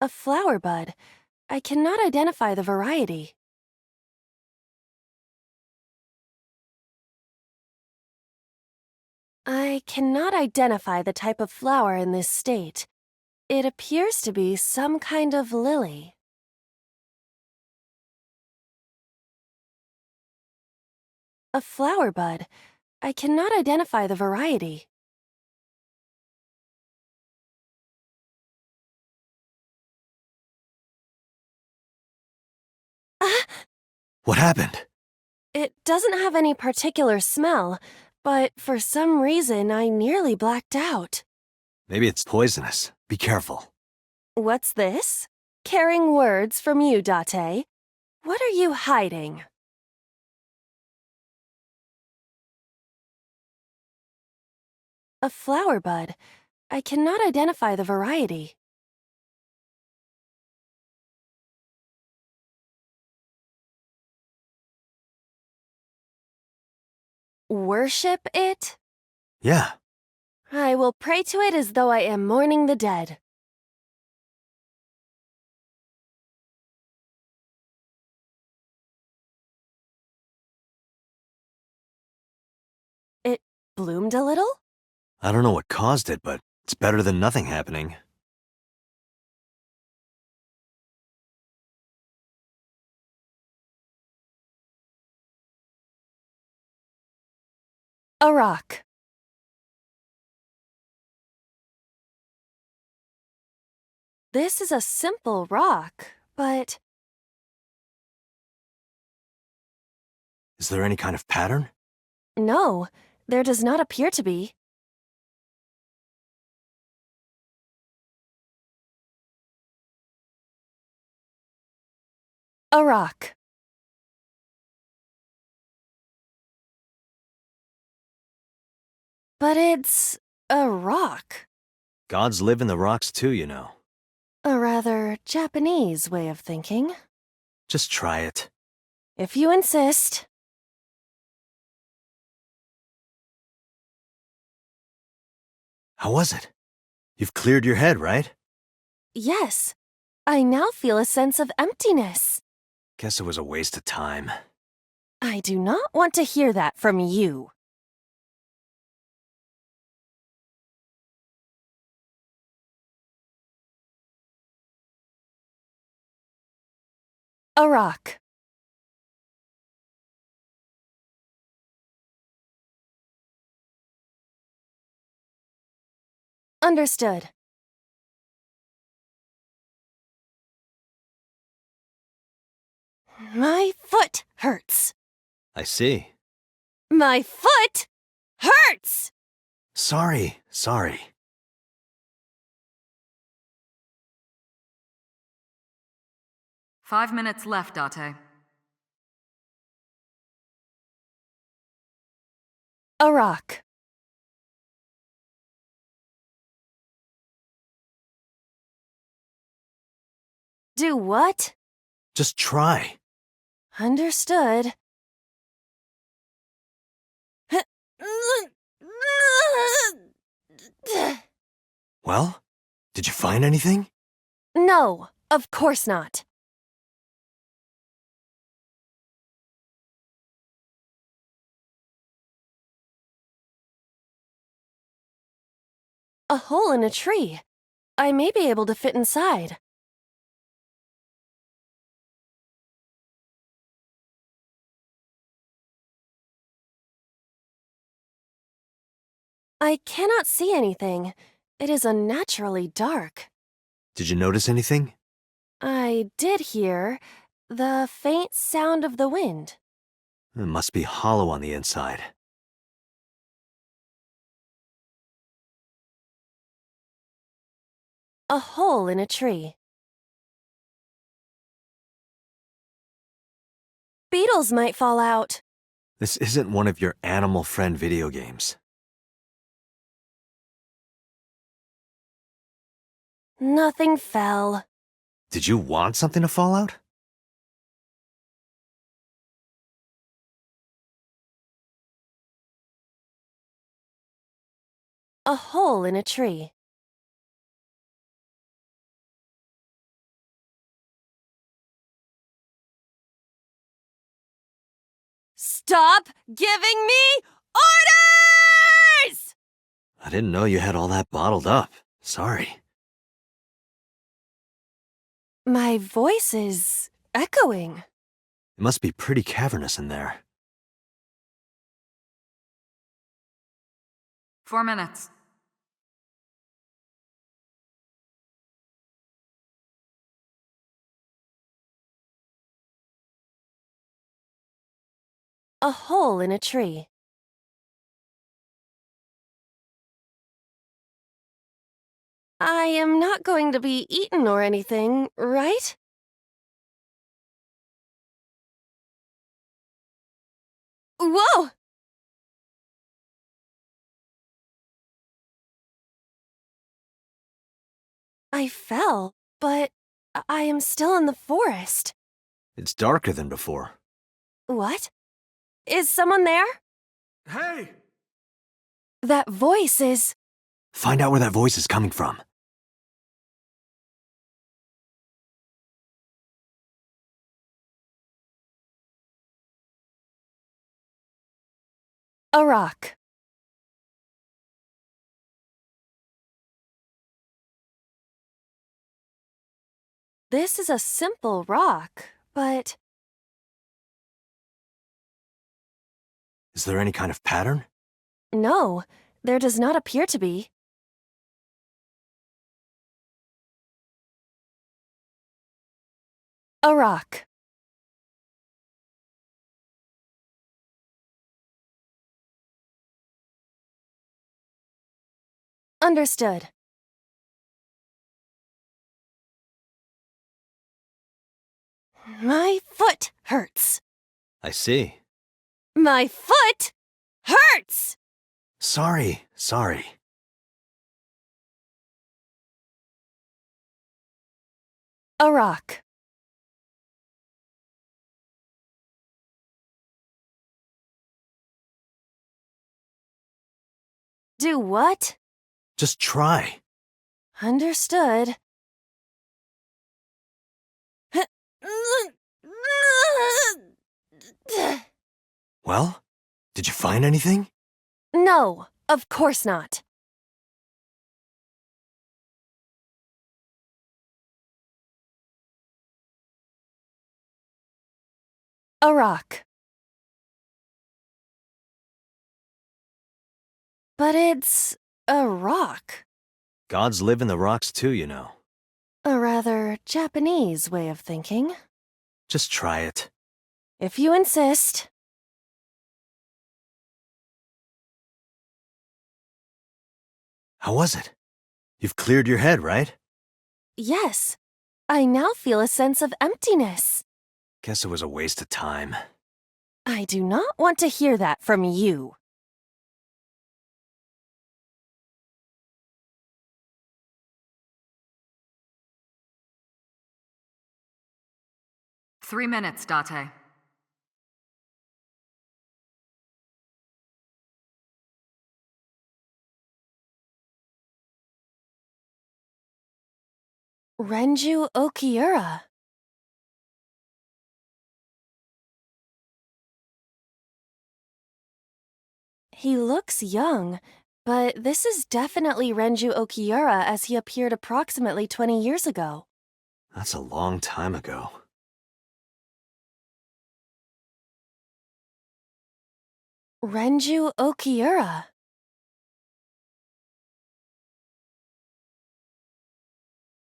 A flower bud. I cannot identify the variety. I cannot identify the type of flower in this state. It appears to be some kind of lily. A flower bud. I cannot identify the variety. What happened? It doesn't have any particular smell, but for some reason I nearly blacked out. Maybe it's poisonous. Be careful. What's this? Caring words from you, Date. What are you hiding? A flower bud. I cannot identify the variety. Worship it? Yeah. I will pray to it as though I am mourning the dead. It bloomed a little? I don't know what caused it, but it's better than nothing happening. A rock. This is a simple rock, but Is there any kind of pattern? no, there does not appear to be. A rock. But it's a rock. Gods live in the rocks too, you know. A rather Japanese way of thinking. Just try it. If you insist. How was it? You've cleared your head, right? Yes, I now feel a sense of emptiness. Guess it was a waste of time. I do not want to hear that from you. A rock. Understood. My foot hurts. I see. My foot hurts! Sorry. 5 minutes left, Date. A rock. Do what? Just try. Understood. Well, did you find anything? No, of course not. A hole in a tree. I may be able to fit inside. I cannot see anything. It is unnaturally dark. Did you notice anything? I did hear the faint sound of the wind. It must be hollow on the inside. A hole in a tree. Beetles might fall out. This isn't one of your animal friend video games. Nothing fell. Did you want something to fall out? A hole in a tree. Stop giving me orders! I didn't know you had all that bottled up. Sorry. My voice is echoing. It must be pretty cavernous in there. 4 minutes. A hole in a tree. I am not going to be eaten or anything, right? Whoa! I fell, but I am still in the forest. It's darker than before. What? Is someone there? Hey! That voice is... Find out where that voice is coming from. a rock. This is a simple rock, but... Is there any kind of pattern? No, there does not appear to be. A rock. Understood. My foot hurts. I see. My foot hurts! Sorry. A rock. Do what? Just try. Understood. Well, did you find anything? No, of course not. A rock. But it's a rock. Gods live in the rocks too, you know. A rather Japanese way of thinking. Just try it. If you insist. How was it? You've cleared your head, right? Yes, I now feel a sense of emptiness. Guess it was a waste of time. I do not want to hear that from you. Three minutes, Date. Renju Okiura. He looks young, but this is definitely Renju Okiura as he appeared approximately 20 years ago. That's a long time ago. Renju Okiura.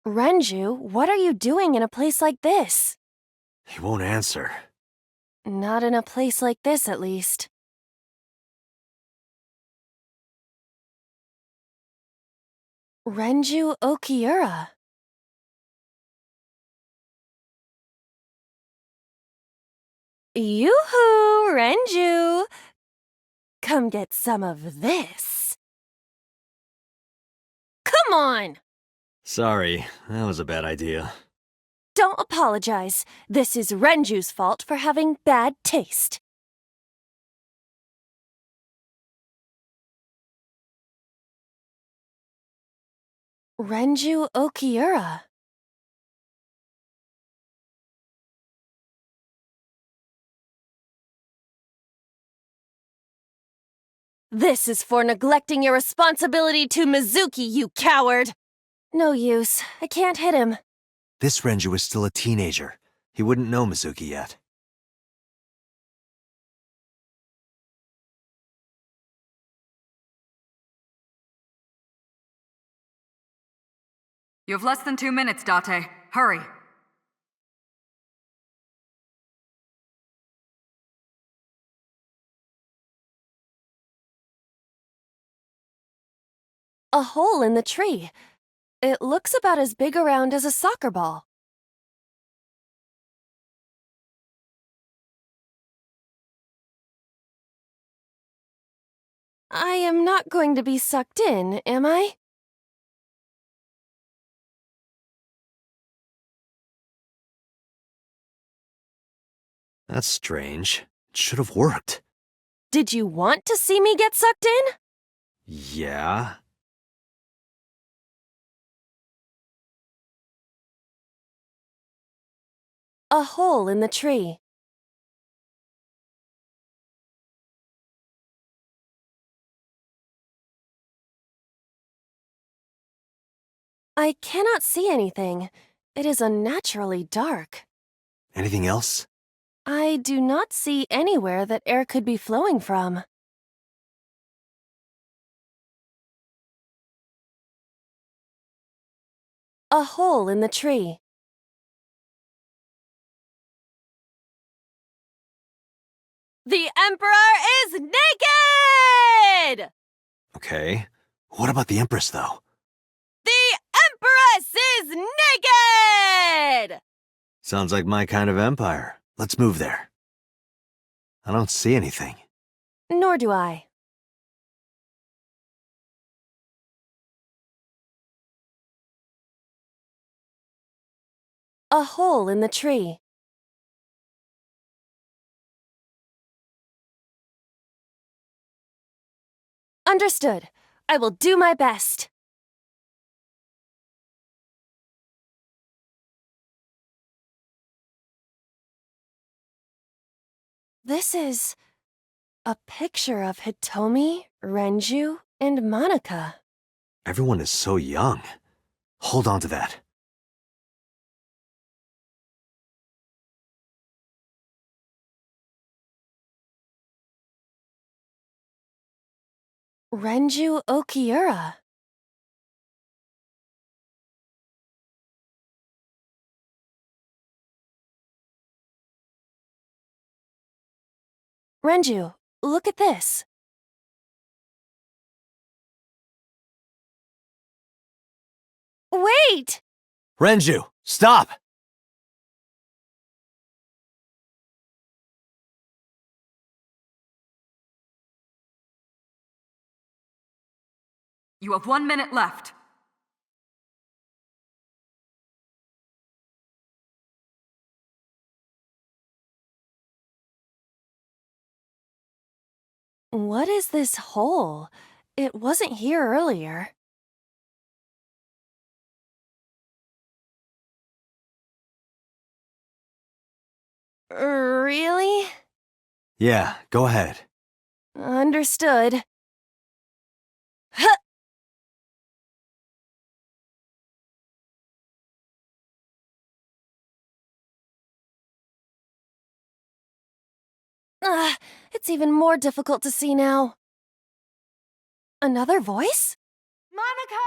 Renju, what are you doing in a place like this? He won't answer. Not in a place like this, at least. Renju Okiura. Yoo-hoo, Renju! Come get some of this. Come on! Sorry, that was a bad idea. Don't apologize. This is Renju's fault for having bad taste. Renju Okiura. This is for neglecting your responsibility to Mizuki, you coward! No use. I can't hit him. This Renju is still a teenager. He wouldn't know Mizuki yet. You have less than 2 minutes, Date. Hurry. A hole in the tree. It looks about as big around as a soccer ball. I am not going to be sucked in, am I? That's strange. It should have worked. Did you want to see me get sucked in? Yeah? A hole in the tree. I cannot see anything. It is unnaturally dark. Anything else? I do not see anywhere that air could be flowing from. A hole in the tree. The Emperor is naked! Okay. What about the Empress, though? The Empress is naked! Sounds like my kind of empire. Let's move there. I don't see anything. Nor do I. A hole in the tree. Understood. I will do my best. This is a picture of Hitomi, Renju, and Monica. Everyone is so young. Hold on to that. Renju Okiura. Renju, look at this. Wait! Renju, stop! You have 1 minute left. What is this hole? It wasn't here earlier. Really? Yeah, go ahead. Understood. Huh! It's even more difficult to see now. Another voice? Monica!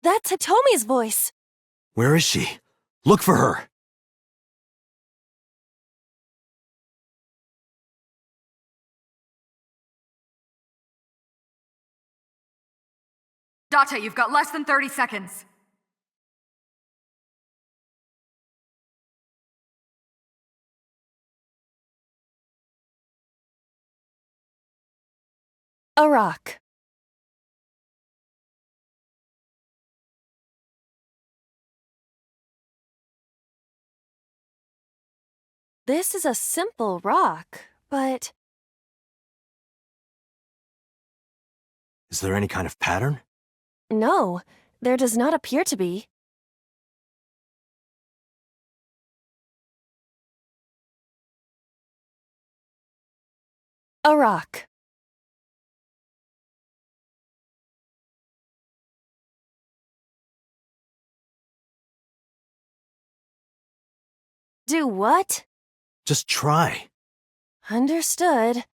That's Hitomi's voice. Where is she? Look for her! Date, you've got less than 30 seconds. A rock. This is a simple rock, but Is there any kind of pattern? no, there does not appear to be. A rock. Do what? Just try. Understood.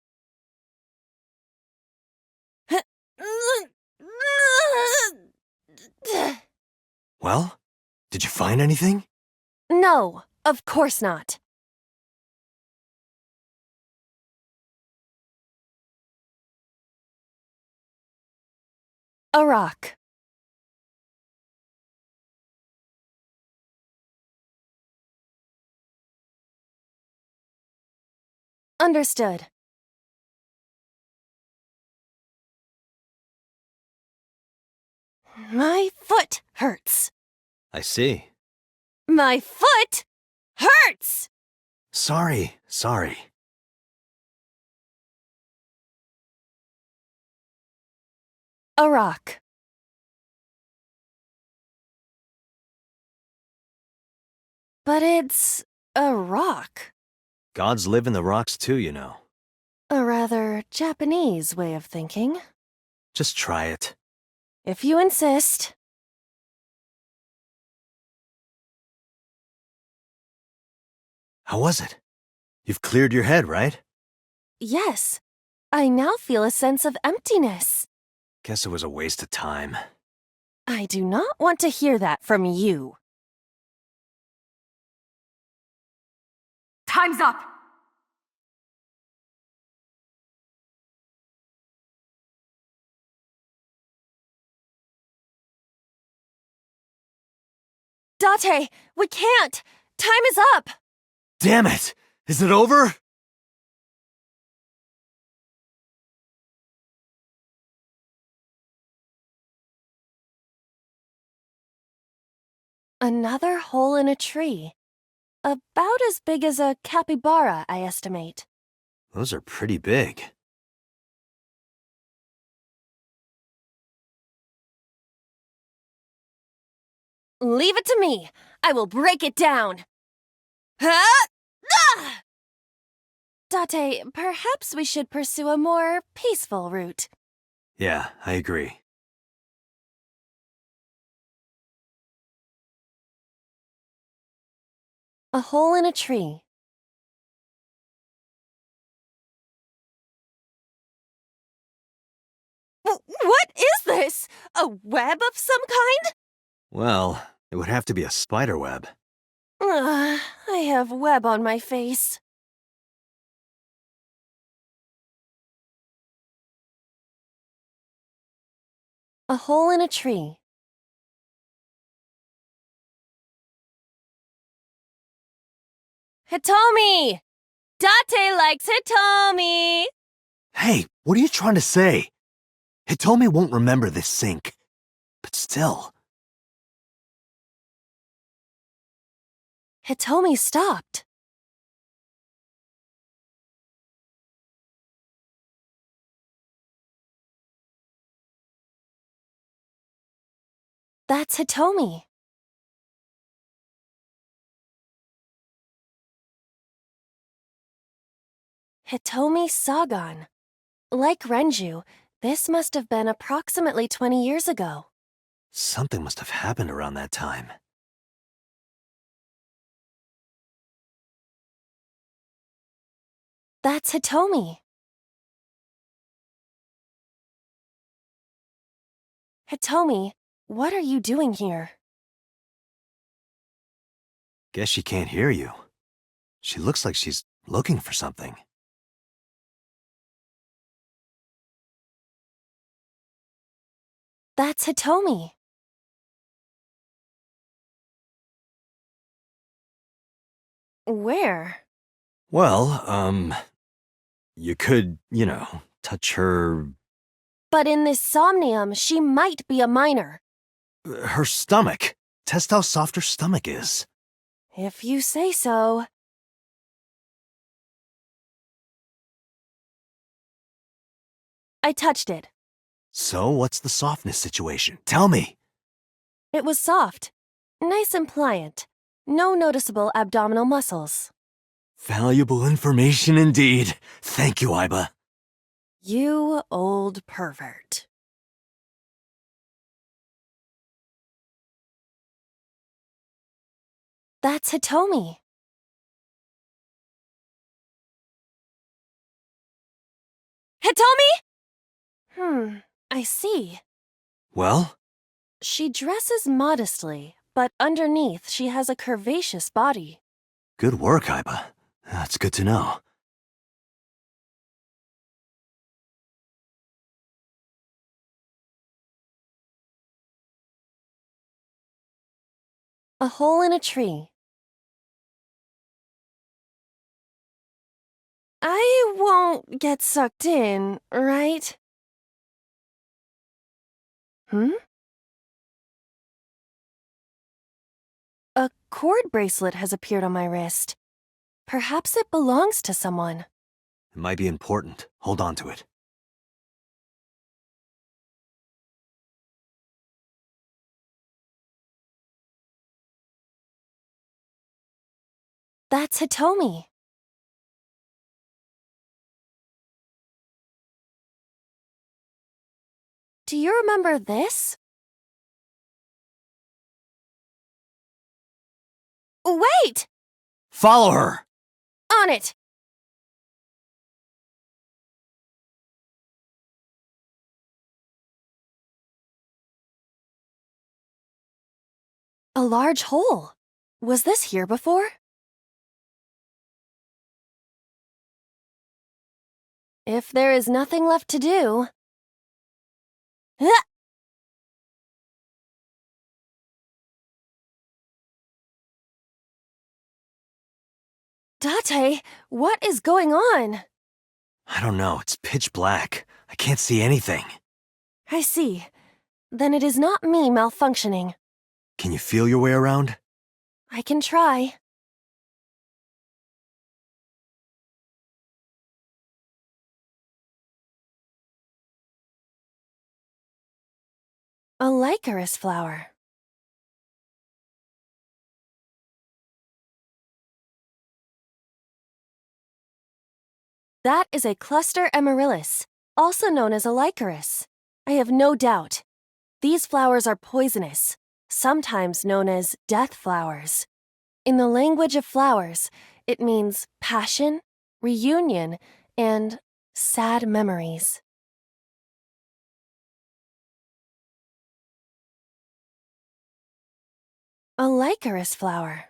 Well, did you find anything? No, of course not. A rock. Understood. My foot hurts. I see. My foot hurts! Sorry. A rock. But it's a rock. Gods live in the rocks too, you know. A rather Japanese way of thinking. Just try it. If you insist. How was it? You've cleared your head, right? Yes, I now feel a sense of emptiness. Guess it was a waste of time. I do not want to hear that from you. Time's up! Date, we can't! Time is up! Damn it! Is it over? Another hole in a tree. About as big as a capybara, I estimate. Those are pretty big. Leave it to me. I will break it down. Ah! Ah! Date, perhaps we should pursue a more peaceful route. Yeah, I agree. A hole in a tree. What is this? A web of some kind? Well, it would have to be a spider web. I have web on my face. A hole in a tree. Hitomi! Date likes Hitomi! Hey, what are you trying to say? Hitomi won't remember this sink. But still. Hitomi stopped. That's Hitomi. Hitomi Sagan. Like Renju, this must have been approximately 20 years ago. Something must have happened around that time. That's Hitomi. Hitomi, what are you doing here? Guess she can't hear you. She looks like she's looking for something. That's Hitomi. Where? Well, you could, touch her... But in this Somnium, she might be a minor. her stomach. Test how soft her stomach is. If you say so. I touched it. So, what's the softness situation? Tell me. It was soft. Nice and pliant. No noticeable abdominal muscles. Valuable information indeed. Thank you, Aiba. You old pervert. That's Hitomi. Hitomi? I see. Well? She dresses modestly, but underneath she has a curvaceous body. Good work, Aiba. That's good to know. A hole in a tree. I won't get sucked in, right? A cord bracelet has appeared on my wrist. Perhaps it belongs to someone. It might be important. Hold on to it. That's Hitomi. Do you remember this? Wait! Follow her! On it! A large hole. Was this here before? If there is nothing left to do... Ah! Date, what is going on? I don't know, it's pitch black. I can't see anything. I see. Then it is not me malfunctioning. Can you feel your way around? I can try. A licorice flower. That is a cluster amaryllis, also known as a licorice. I have no doubt. These flowers are poisonous, sometimes known as death flowers. In the language of flowers, it means passion, reunion, and sad memories. A licorice flower.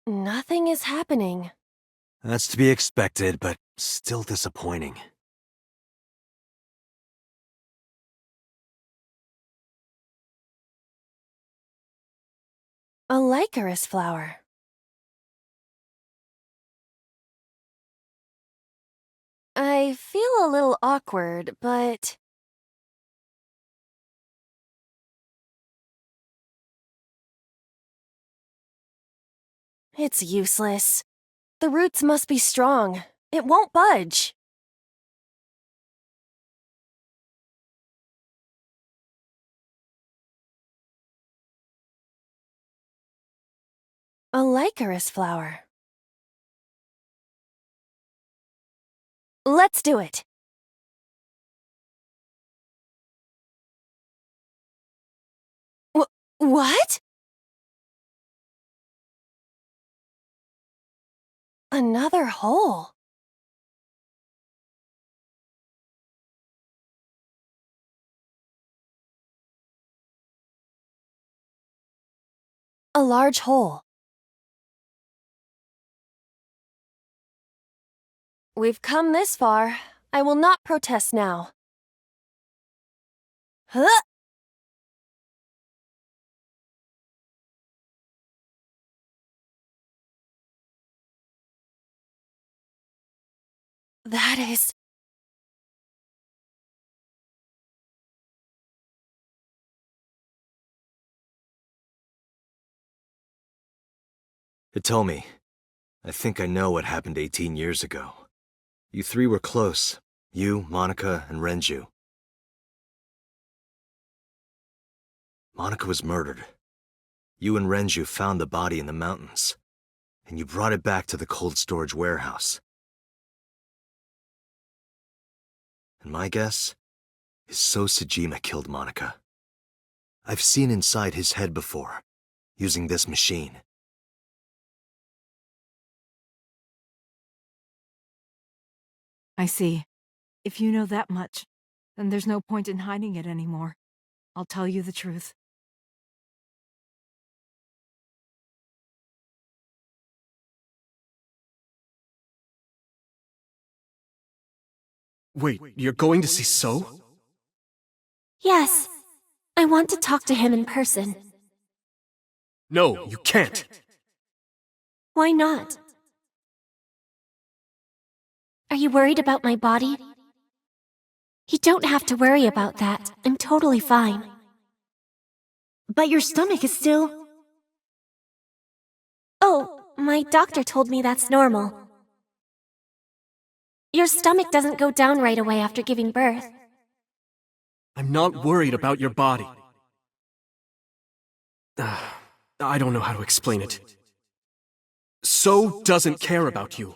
Nothing is happening. That's to be expected, but still disappointing. A licorice flower. I feel a little awkward, but... It's useless. The roots must be strong. It won't budge. A licorice flower. Let's do it. What? Another hole. A large hole. We've come this far. I will not protest now. Huh? That is... Hitomi, I think I know what happened 18 years ago. You three were close. You, Monica, and Renju. Monica was murdered. You and Renju found the body in the mountains, and you brought it back to the cold storage warehouse. And my guess is So Sejima killed Monica. I've seen inside his head before, using this machine. I see. If you know that much, then there's no point in hiding it anymore. I'll tell you the truth. Wait, you're going to see So? Yes. I want to talk to him in person. No, you can't. Why not? Are you worried about my body? You don't have to worry about that. I'm totally fine. But your stomach is still... Oh, my doctor told me that's normal. Your stomach doesn't go down right away after giving birth. I'm not worried about your body. I don't know how to explain it. So doesn't care about you.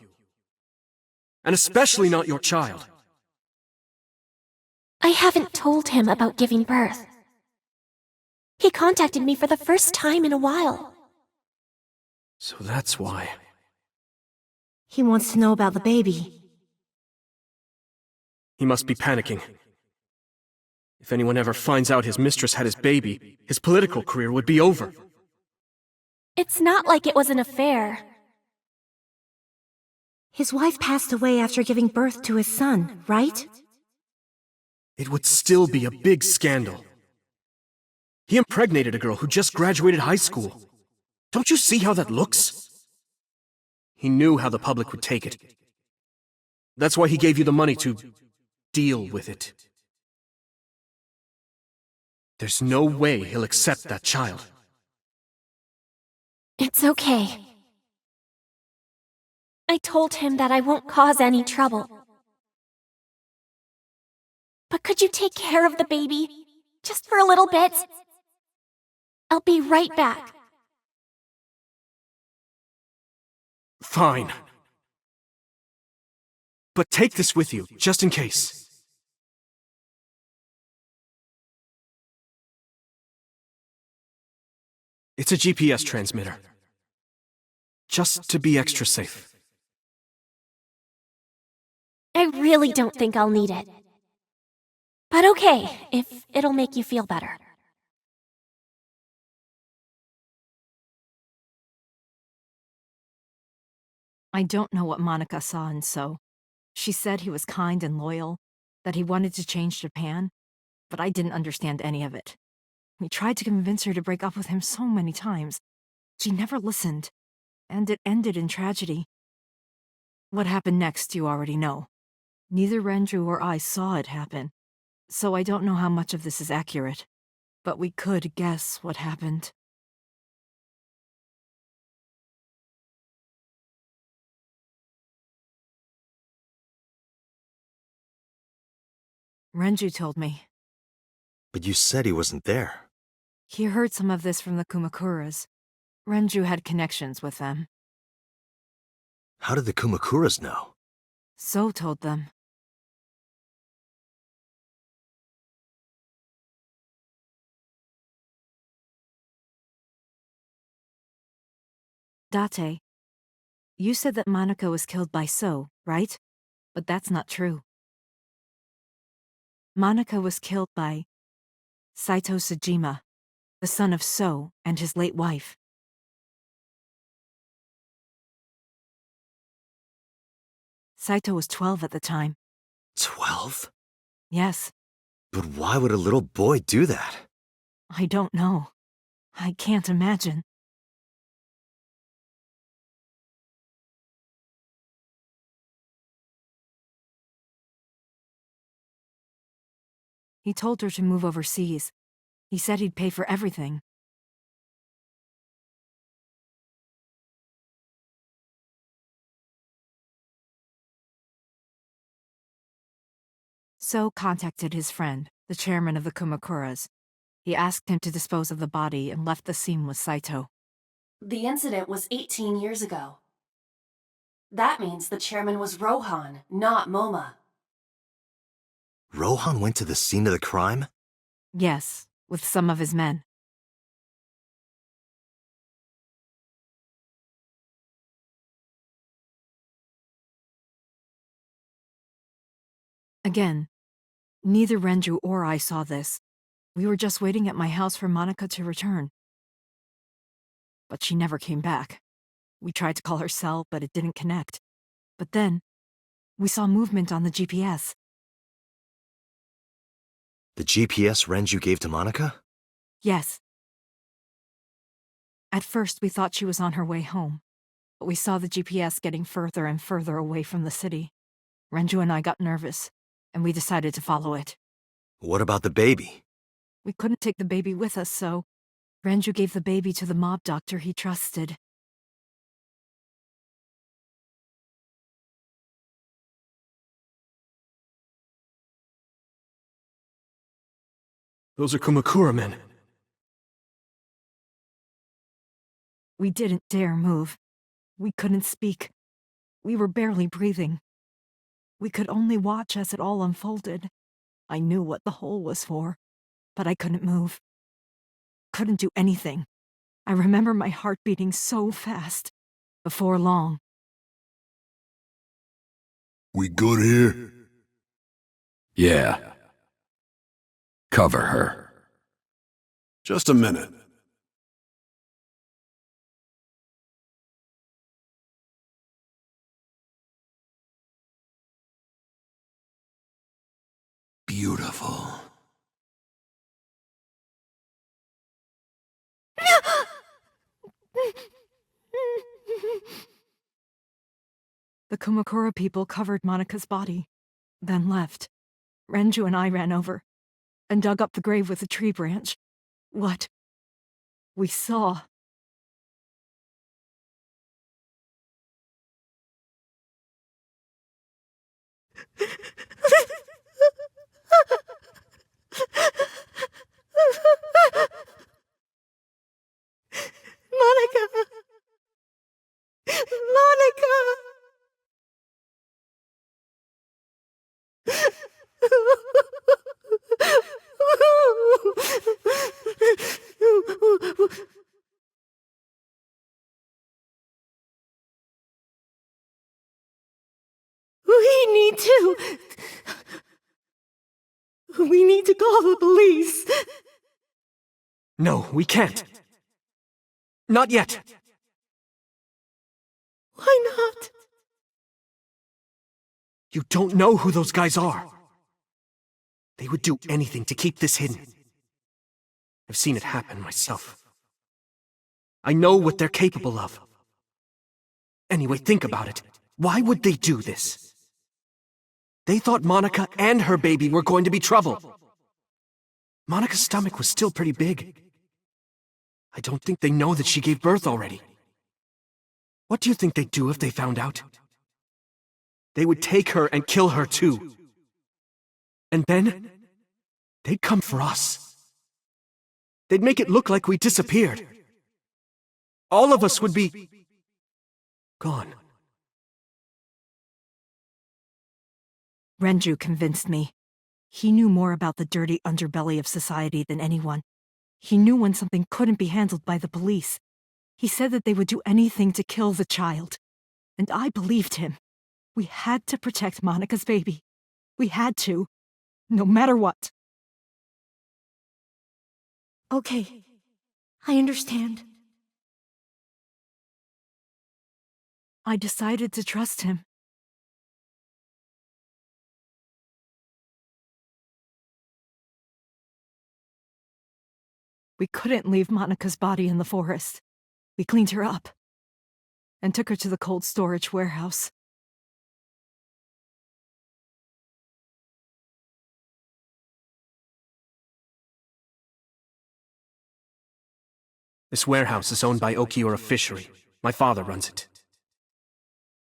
And especially not your child. I haven't told him about giving birth. He contacted me for the first time in a while. So that's why. He wants to know about the baby. He must be panicking. If anyone ever finds out his mistress had his baby, his political career would be over. It's not like it was an affair. His wife passed away after giving birth to his son, right? It would still be a big scandal. He impregnated a girl who just graduated high school. Don't you see how that looks? He knew how the public would take it. That's why he gave you the money to deal with it. There's no way he'll accept that child. It's okay. I told him that I won't cause any trouble. But could you take care of the baby? Just for a little bit? I'll be right back. Fine. But take this with you, just in case. It's a GPS transmitter. Just to be extra safe. I really don't think I'll need it. But okay, if it'll make you feel better. I don't know what Monica saw in So. She said he was kind and loyal, that he wanted to change Japan, but I didn't understand any of it. We tried to convince her to break up with him so many times. She never listened, and it ended in tragedy. What happened next, you already know. Neither Renju or I saw it happen, so I don't know how much of this is accurate, but we could guess what happened. Renju told me. But you said he wasn't there. He heard some of this from the Kumakuras. Renju had connections with them. How did the Kumakuras know? So told them. Date, you said that Monica was killed by So, right? But that's not true. Monica was killed by Saito Sejima, the son of So and his late wife. Saito was 12 at the time. 12? Yes, But why would a little boy do that? I don't know. I can't imagine. He told her to move overseas. He said he'd pay for everything. So contacted his friend, the chairman of the Kumakuras. He asked him to dispose of the body and left the scene with Saito. The incident was 18 years ago. That means the chairman was Rohan, not Moma. Rohan went to the scene of the crime? Yes, with some of his men. Again, neither Renju or I saw this. We were just waiting at my house for Monica to return. But she never came back. We tried to call her cell, but it didn't connect. But then, we saw movement on the GPS. The GPS Renju gave to Monica? Yes. At first, we thought she was on her way home, but we saw the GPS getting further and further away from the city. Renju and I got nervous, and we decided to follow it. What about the baby? We couldn't take the baby with us, so Renju gave the baby to the mob doctor he trusted. Those are Kumakura men. We didn't dare move. We couldn't speak. We were barely breathing. We could only watch as it all unfolded. I knew what the hole was for, but I couldn't move. Couldn't do anything. I remember my heart beating so fast. Before long. We good here? Yeah. Cover her. Just a minute. Beautiful. The Kumakura people covered Monica's body, then left. Renju and I ran over, and dug up the grave with a tree branch. What we saw. Monica! Monica! We need to call the police. No, we can't. Not yet. Why not? You don't know who those guys are. They would do anything to keep this hidden. I've seen it happen myself. I know what they're capable of. Anyway, think about it. Why would they do this? They thought Monica and her baby were going to be trouble. Monica's stomach was still pretty big. I don't think they know that she gave birth already. What do you think they'd do if they found out? They would take her and kill her too. And then, they'd come for us. They'd make it look like we disappeared. All of us would be gone. Renju convinced me. He knew more about the dirty underbelly of society than anyone. He knew when something couldn't be handled by the police. He said that they would do anything to kill the child. And I believed him. We had to protect Monica's baby. We had to. No matter what. Okay, I understand. I decided to trust him. We couldn't leave Monica's body in the forest. We cleaned her up and took her to the cold storage warehouse. This warehouse is owned by Okiura Fishery. My father runs it.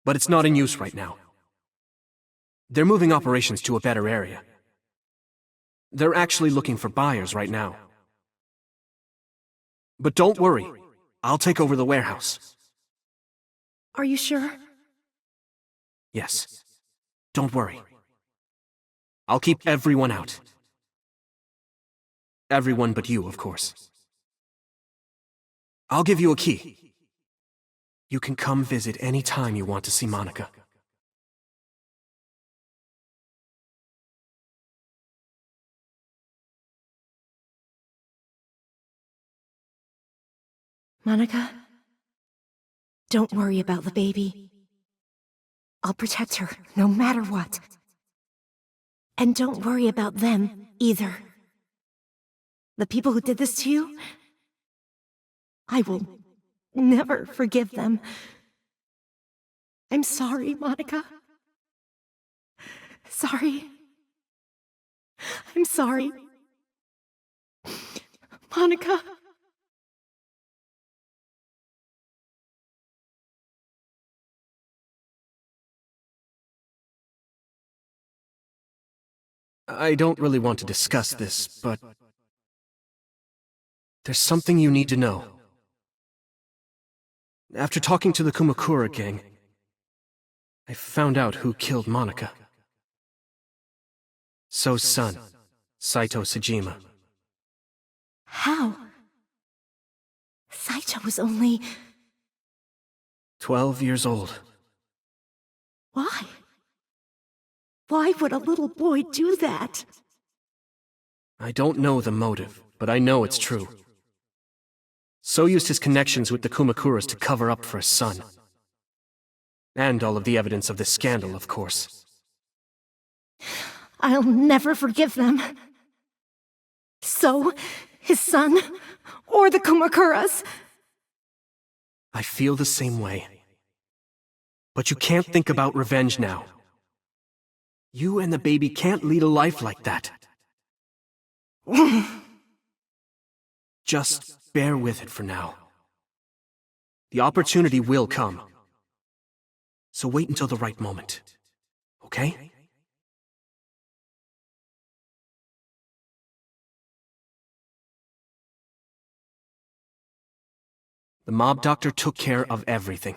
But it's not in use right now. They're moving operations to a better area. They're actually looking for buyers right now. But don't worry, I'll take over the warehouse. Are you sure? Yes. Don't worry. I'll keep everyone out. Everyone but you, of course. I'll give you a key. You can come visit any time you want to see Monica. Monica, don't worry about the baby. I'll protect her, no matter what. And don't worry about them, either. The people who did this to you, I will never forgive them. I'm sorry, Monica. Sorry. I'm sorry. Monica. I don't really want to discuss this, but there's something you need to know. After talking to the Kumakura gang, I found out who killed Monica. So's son, Saito Sejima. How? Saito was only... 12 years old. Why? Why would a little boy do that? I don't know the motive, but I know it's true. So used his connections with the Kumakuras to cover up for his son. And all of the evidence of this scandal, of course. I'll never forgive them. So, his son, or the Kumakuras. I feel the same way. But you can't think about revenge now. You and the baby can't lead a life like that. Just bear with it for now. The opportunity will come. So wait until the right moment. Okay? The mob doctor took care of everything.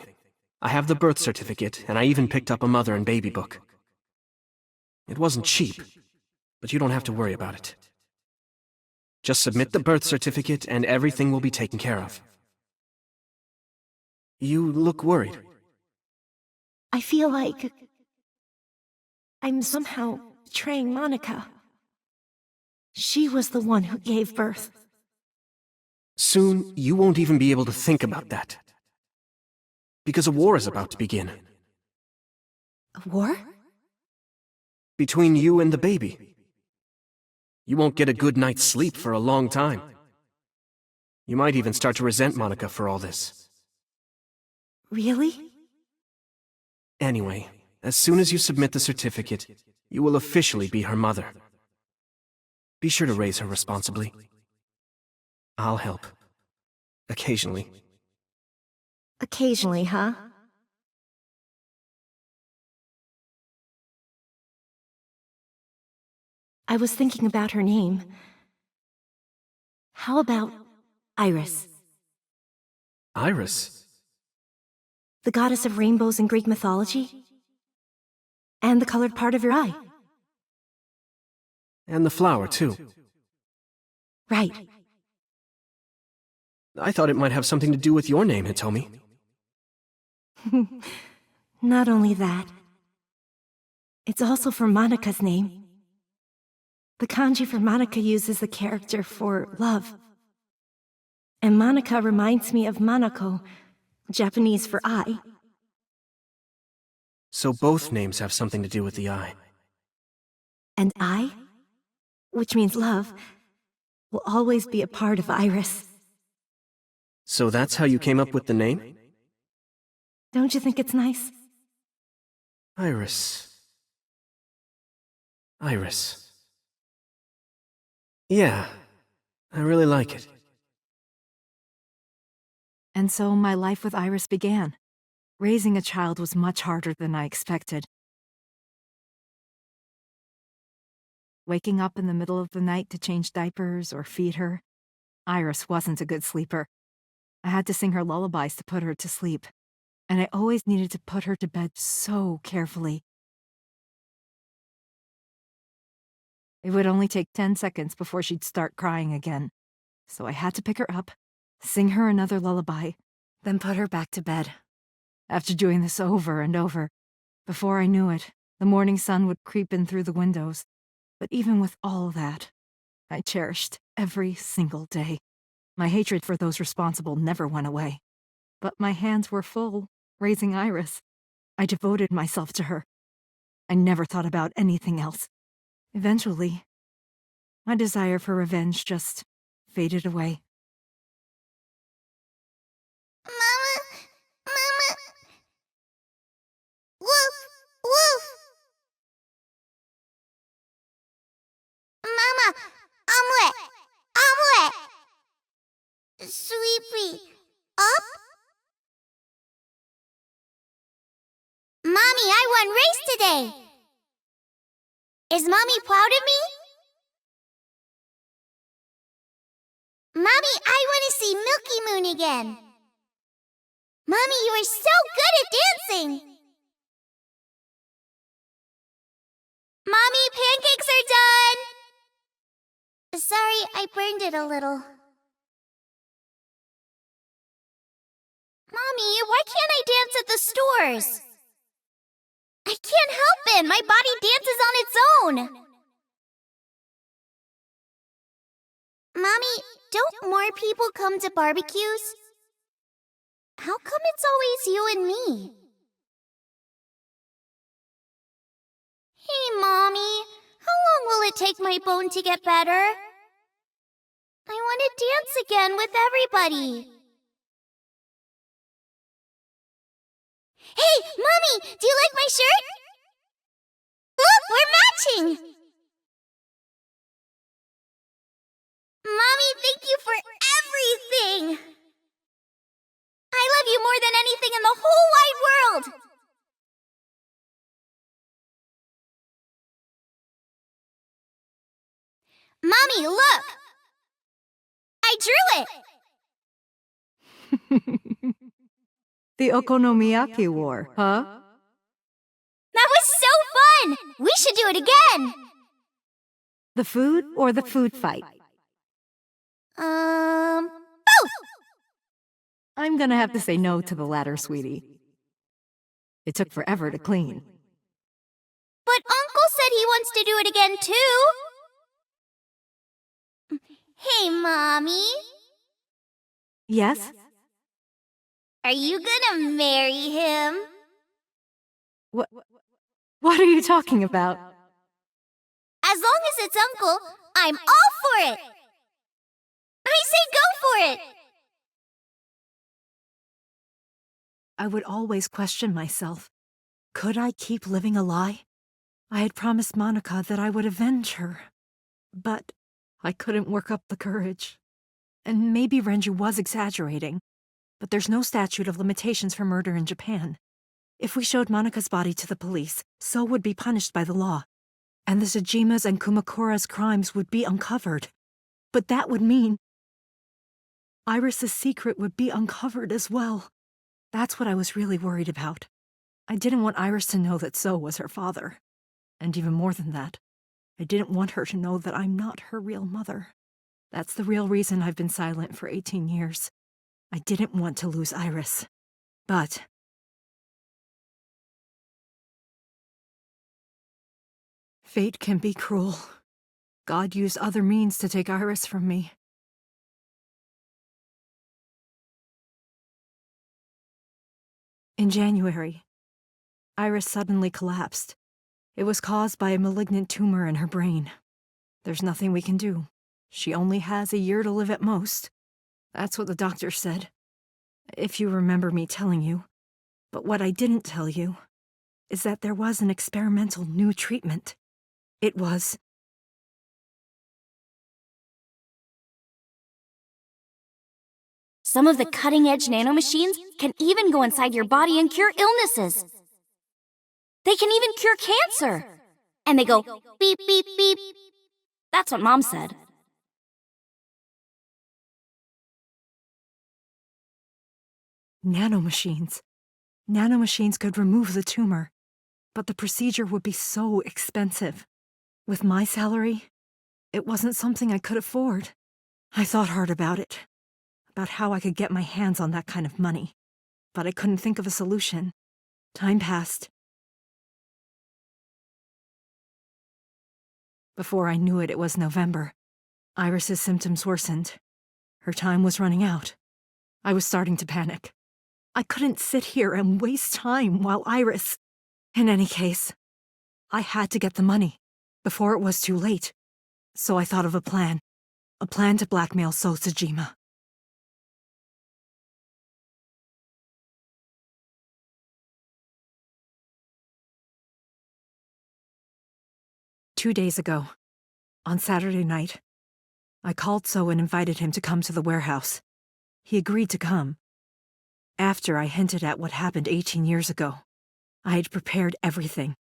I have the birth certificate, and I even picked up a mother and baby book. It wasn't cheap, but you don't have to worry about it. Just submit the birth certificate and everything will be taken care of. You look worried. I feel like... I'm somehow betraying Monica. She was the one who gave birth. Soon, you won't even be able to think about that. Because a war is about to begin. A war? Between you and the baby. You won't get a good night's sleep for a long time. You might even start to resent Monica for all this. Really? Anyway, as soon as you submit the certificate, you will officially be her mother. Be sure to raise her responsibly. I'll help. Occasionally. Occasionally, huh? I was thinking about her name. How about Iris? Iris? The goddess of rainbows in Greek mythology? And the colored part of your eye. And the flower, too. Right. I thought it might have something to do with your name, Hitomi. Not only that. It's also for Monica's name. The kanji for Monica uses the character for love. And Monica reminds me of Manako, Japanese for eye. So both names have something to do with the eye. And eye, which means love, will always be a part of Iris. So that's how you came up with the name? Don't you think it's nice? Iris. Iris. Yeah, I really like it. And so my life with Iris began. Raising a child was much harder than I expected. Waking up in the middle of the night to change diapers or feed her, Iris wasn't a good sleeper. I had to sing her lullabies to put her to sleep, and I always needed to put her to bed so carefully. It would only take 10 seconds before she'd start crying again. So I had to pick her up, sing her another lullaby, then put her back to bed. After doing this over and over, before I knew it, the morning sun would creep in through the windows. But even with all that, I cherished every single day. My hatred for those responsible never went away. But my hands were full, raising Iris. I devoted myself to her. I never thought about anything else. Eventually, my desire for revenge just faded away. Mama! Mama! Woof! Woof! Mama! Omelet! Omelet! Sweepy! Up? Mommy, I won race today! Is Mommy proud of me? Mommy, I want to see Milky Moon again! Mommy, you are so good at dancing! Mommy, pancakes are done! Sorry, I burned it a little. Mommy, why can't I dance at the stores? I can't help it. My body dances on its own. Mommy, don't more people come to barbecues? How come it's always you and me? Hey, Mommy. How long will it take my bone to get better? I want to dance again with everybody. Hey, Mommy, do you like my shirt? Look, we're matching! Mommy, thank you for everything! I love you more than anything in the whole wide world! Mommy, look! I drew it! The Okonomiyaki War, huh? That was so fun! We should do it again! The food or the food fight? Both! I'm gonna have to say no to the latter, sweetie. It took forever to clean. But Uncle said he wants to do it again, too! Hey, Mommy. Yes? Are you gonna marry him? What are you talking about? As long as it's Uncle, I'm all for it! I say go for it! I would always question myself. Could I keep living a lie? I had promised Monica that I would avenge her. But I couldn't work up the courage. And maybe Renju was exaggerating, but there's no statute of limitations for murder in Japan. If we showed Monika's body to the police, So would be punished by the law, and the Tsujima's and Kumakura's crimes would be uncovered. But that would mean Iris's secret would be uncovered as well. That's what I was really worried about. I didn't want Iris to know that So was her father. And even more than that, I didn't want her to know that I'm not her real mother. That's the real reason I've been silent for 18 years. I didn't want to lose Iris. But fate can be cruel. God used other means to take Iris from me. In January, Iris suddenly collapsed. It was caused by a malignant tumor in her brain. There's nothing we can do. She only has a year to live at most. That's what the doctor said. If you remember me telling you. But what I didn't tell you is that there was an experimental new treatment. It was... Some of the cutting-edge nanomachines can even go inside your body and cure illnesses. They can even cure cancer. And they go beep, beep, beep. That's what Mom said. Nanomachines. Nanomachines could remove the tumor, but the procedure would be so expensive. With my salary, it wasn't something I could afford. I thought hard about it, about how I could get my hands on that kind of money, but I couldn't think of a solution. Time passed. Before I knew it, it was November. Iris's symptoms worsened. Her time was running out. I was starting to panic. I couldn't sit here and waste time while Iris... In any case, I had to get the money before it was too late. So I thought of a plan to blackmail Sosajima. Two days ago, on Saturday night, I called So and invited him to come to the warehouse. He agreed to come. After I hinted at what happened 18 years ago, I had prepared everything,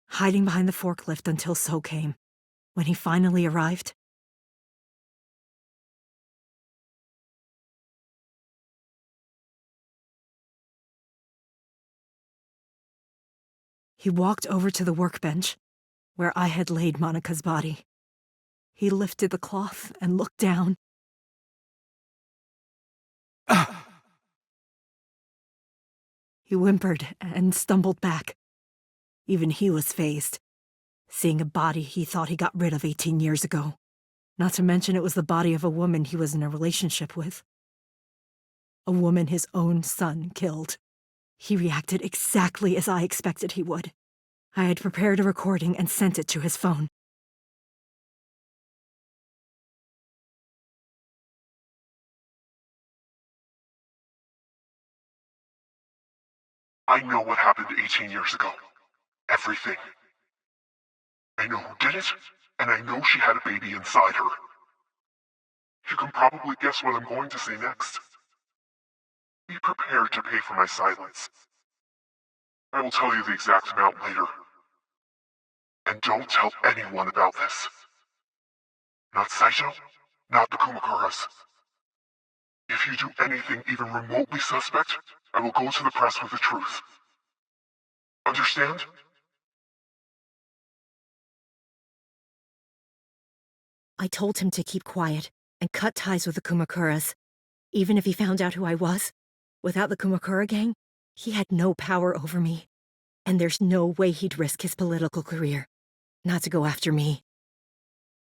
hiding behind the forklift until So came. When he finally arrived, he walked over to the workbench, where I had laid Monika's body. He lifted the cloth and looked down. He whimpered and stumbled back. Even he was fazed, seeing a body he thought he got rid of 18 years ago. Not to mention it was the body of a woman he was in a relationship with. A woman his own son killed. He reacted exactly as I expected he would. I had prepared a recording and sent it to his phone. I know what happened 18 years ago. Everything. I know who did it, and I know she had a baby inside her. You can probably guess what I'm going to say next. Be prepared to pay for my silence. I will tell you the exact amount later. And don't tell anyone about this. Not Saito, not the Kumakuras. If you do anything even remotely suspect, I will go to the press with the truth. Understand? I told him to keep quiet and cut ties with the Kumakuras. Even if he found out who I was, without the Kumakura gang, he had no power over me. And there's no way he'd risk his political career, not to go after me.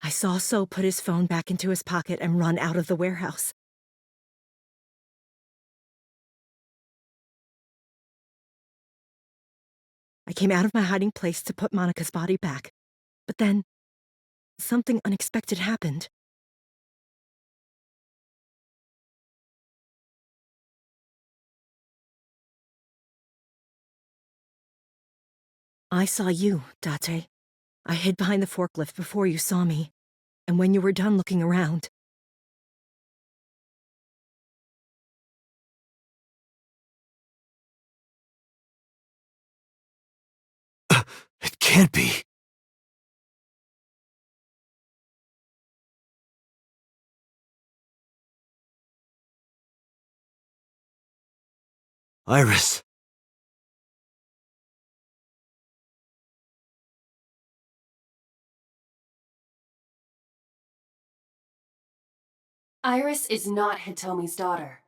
I saw So put his phone back into his pocket and run out of the warehouse. I came out of my hiding place to put Monika's body back, but then something unexpected happened. I saw you, Date. I hid behind the forklift before you saw me, and when you were done looking around... It can't be. Iris. Iris is not Hitomi's daughter.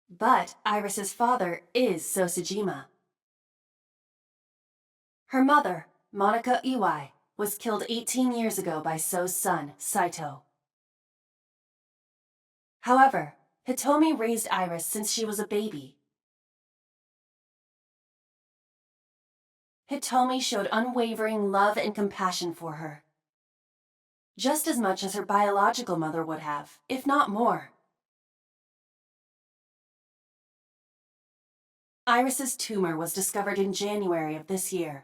But Iris's father is Sosajima. Her mother, Monika Iwai, was killed 18 years ago by So's son, Saito. However, Hitomi raised Iris since she was a baby. Hitomi showed unwavering love and compassion for her, just as much as her biological mother would have, if not more. Iris's tumor was discovered in January of this year.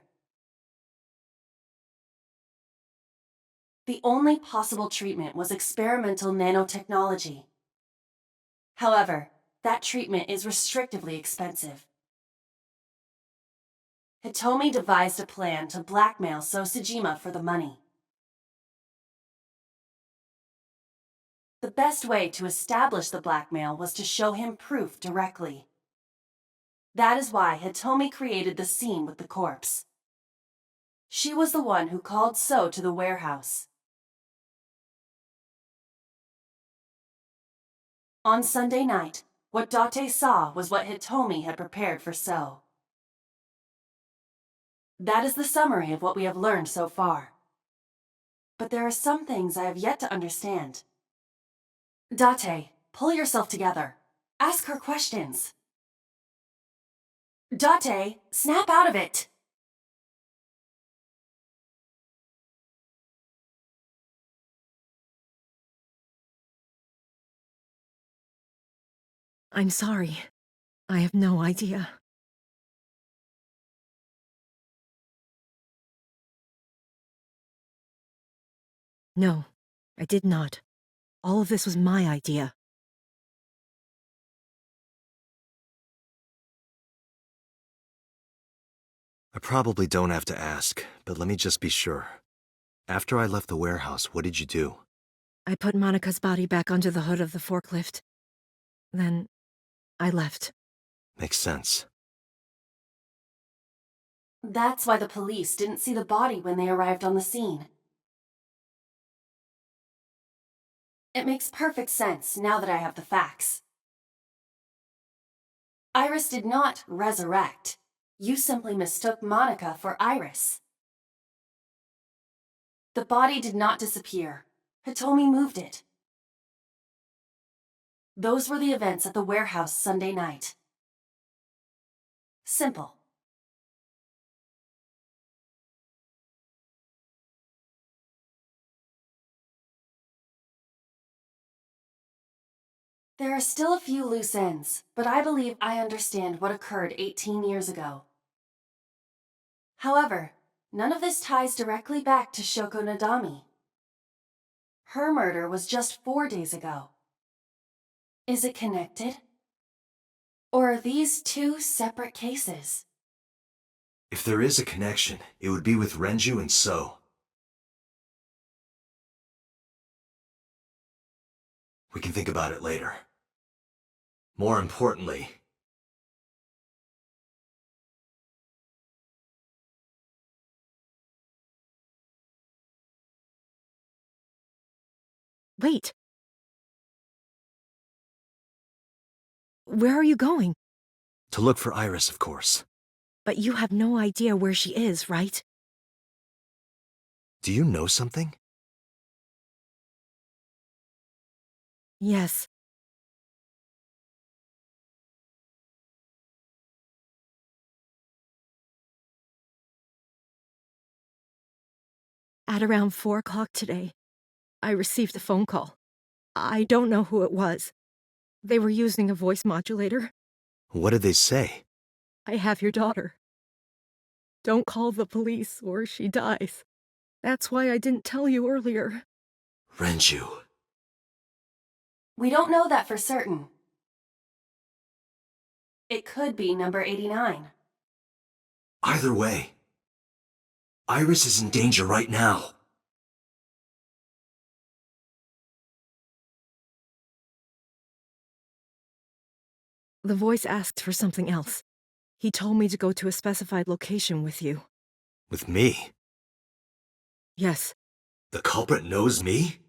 The only possible treatment was experimental nanotechnology. However, that treatment is restrictively expensive. Hitomi devised a plan to blackmail Sosajima for the money. The best way to establish the blackmail was to show him proof directly. That is why Hitomi created the scene with the corpse. She was the one who called So to the warehouse. On Sunday night, what Date saw was what Hitomi had prepared for So. That is the summary of what we have learned so far. But there are some things I have yet to understand. Date, pull yourself together. Ask her questions. Date, snap out of it! I'm sorry. I have no idea. No, I did not. All of this was my idea. I probably don't have to ask, but let me just be sure. After I left the warehouse, what did you do? I put Monica's body back under the hood of the forklift. Then, I left. Makes sense. That's why the police didn't see the body when they arrived on the scene. It makes perfect sense now that I have the facts. Iris did not resurrect. You simply mistook Monica for Iris. The body did not disappear. Hitomi moved it. Those were the events at the warehouse Sunday night. Simple. There are still a few loose ends, but I believe I understand what occurred 18 years ago. However, none of this ties directly back to Shoko Nadami. Her murder was just 4 days ago. Is it connected? Or are these two separate cases? If there is a connection, it would be with Renju and So. We can think about it later. More importantly, Wait. Where are you going? to look for Iris, of course. But you have no idea where she is, right? Do you know something? Yes. At around 4 o'clock today, I received a phone call. I don't know who it was. They were using a voice modulator. What did they say? I have your daughter. Don't call the police or she dies. That's why I didn't tell you earlier. Renju. We don't know that for certain. It could be number 89. Either way, Iris is in danger right now. The voice asked for something else. He told me to go to a specified location with you. With me? Yes. The culprit knows me?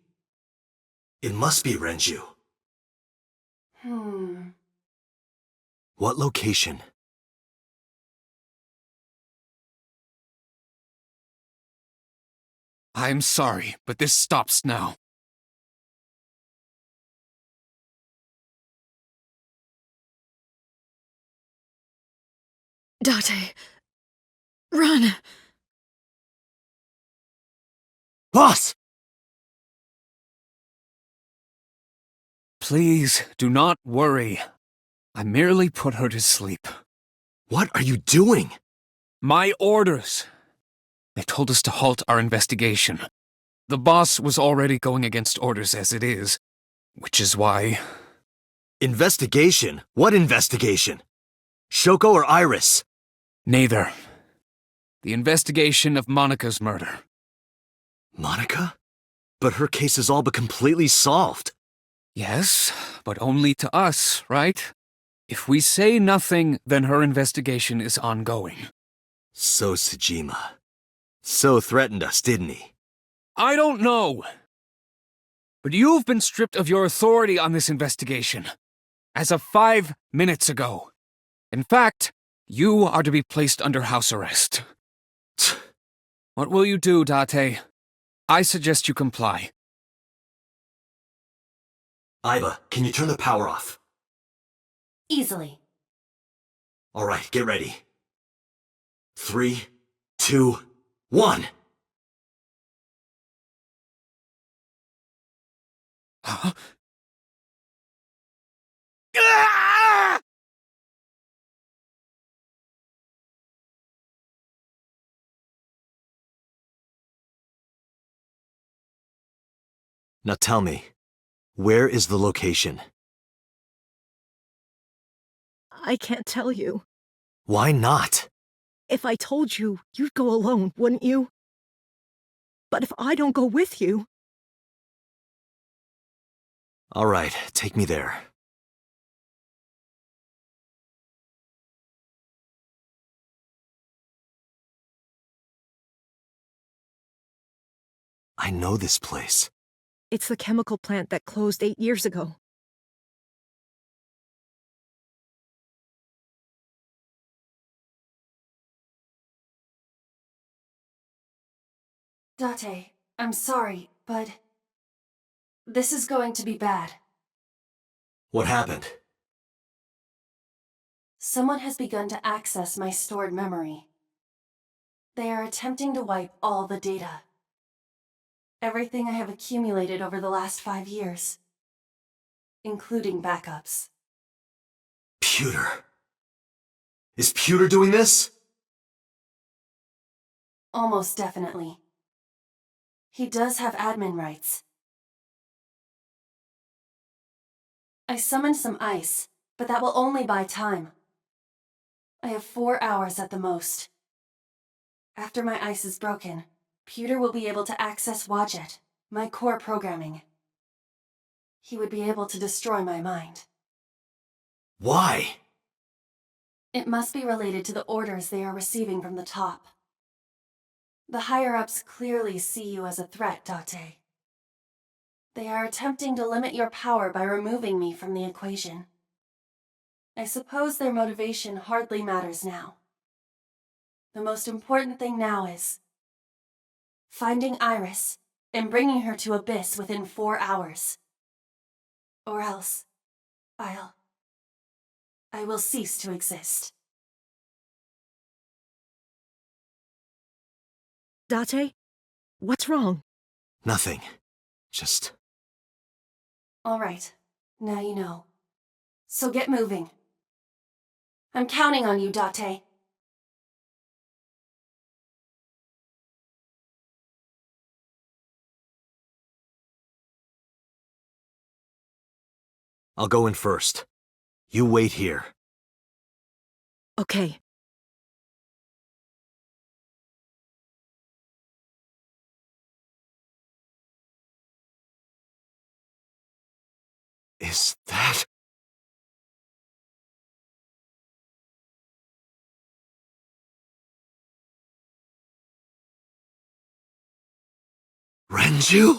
It must be Renju. What location? I'm sorry, but this stops now. Date. Run! Boss! Please, do not worry. I merely put her to sleep. What are you doing? My orders. They told us to halt our investigation. The boss was already going against orders as it is, which is why... Investigation? What investigation? Shoko or Iris? Neither. The investigation of Monica's murder. Monica? But her case is all but completely solved. Yes, but only to us, right? If we say nothing, then her investigation is ongoing. So Tsujima. So threatened us, didn't he? I don't know. But you've been stripped of your authority on this investigation. As of 5 minutes ago. In fact, you are to be placed under house arrest. What will you do, Date? I suggest you comply. Iva, can you turn the power off? Easily. All right, get ready. 3, 2, 1. Huh? Ah! Now tell me, where is the location? I can't tell you. Why not? If I told you, you'd go alone, wouldn't you? But if I don't go with you... All right, take me there. I know this place. It's the chemical plant that closed 8 years ago. Date, I'm sorry, but this is going to be bad. What happened? Someone has begun to access my stored memory. They are attempting to wipe all the data. Everything I have accumulated over the last 5 years. Including backups. Pewter. Is Pewter doing this? Almost definitely. He does have admin rights. I summoned some ice, but that will only buy time. I have 4 hours at the most. After my ice is broken, Pewter will be able to access Wadjet, my core programming. He would be able to destroy my mind. Why? It must be related to the orders they are receiving from the top. The higher-ups clearly see you as a threat, Date. They are attempting to limit your power by removing me from the equation. I suppose their motivation hardly matters now. The most important thing now is finding Iris and bringing her to Abyss within 4 hours. Or else, I will cease to exist. Date? What's wrong? Nothing. Just... All right, now you know. So get moving. I'm counting on you, Date. I'll go in first. You wait here. Okay. Is that... Renju?